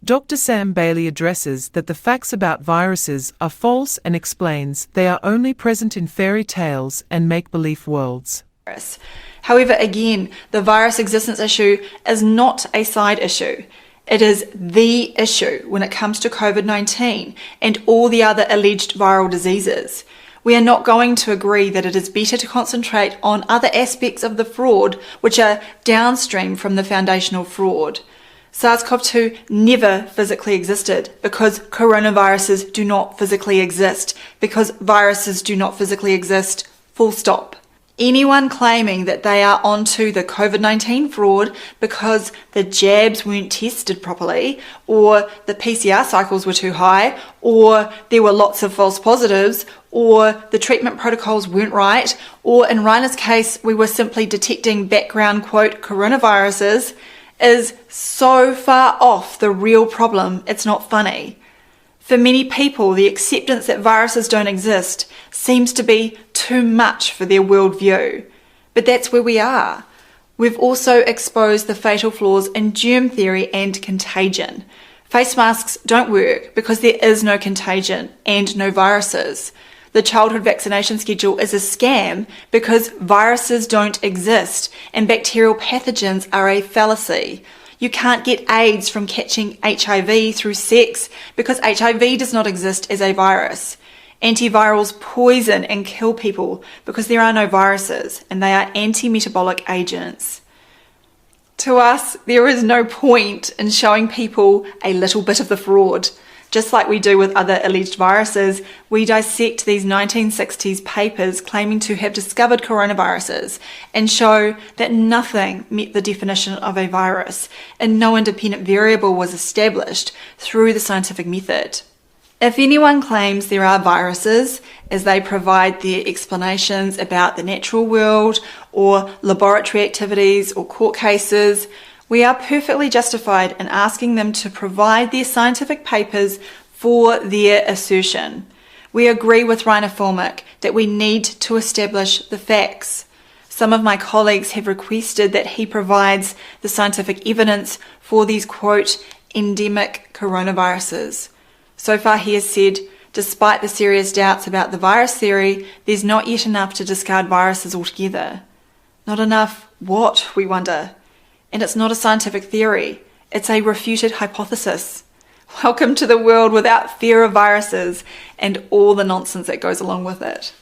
Dr. Sam Bailey addresses that the facts about viruses are false and explains they are only present in fairy tales and make-believe worlds. However, again, the virus existence issue is not a side issue. It is the issue when it comes to COVID-19 and all the other alleged viral diseases. We are not going to agree that it is better to concentrate on other aspects of the fraud which are downstream from the foundational fraud. SARS-CoV-2 never physically existed because coronaviruses do not physically exist, because viruses do not physically exist, full stop. Anyone claiming that they are onto the COVID-19 fraud because the jabs weren't tested properly, or the PCR cycles were too high, or there were lots of false positives, or the treatment protocols weren't right, or in Reiner's case we were simply detecting background quote coronaviruses, is so far off the real problem it's not funny. For many people, the acceptance that viruses don't exist seems to be too much for their worldview. But that's where we are. We've also exposed the fatal flaws in germ theory and contagion. Face masks don't work because there is no contagion and no viruses. The childhood vaccination schedule is a scam because viruses don't exist and bacterial pathogens are a fallacy. You can't get AIDS from catching HIV through sex because HIV does not exist as a virus. Antivirals poison and kill people because there are no viruses and they are anti-metabolic agents. To us, there is no point in showing people a little bit of the fraud. Just like we do with other alleged viruses, we dissect these 1960s papers claiming to have discovered coronaviruses and show that nothing met the definition of a virus and no independent variable was established through the scientific method. If anyone claims there are viruses, as they provide their explanations about the natural world or laboratory activities or court cases, we are perfectly justified in asking them to provide their scientific papers for their assertion. We agree with Reiner Fuellmich that we need to establish the facts. Some of my colleagues have requested that he provides the scientific evidence for these, quote, endemic coronaviruses. So far he has said, despite the serious doubts about the virus theory, there's not yet enough to discard viruses altogether. Not enough what, we wonder? And it's not a scientific theory, it's a refuted hypothesis. Welcome to the world without fear of viruses and all the nonsense that goes along with it.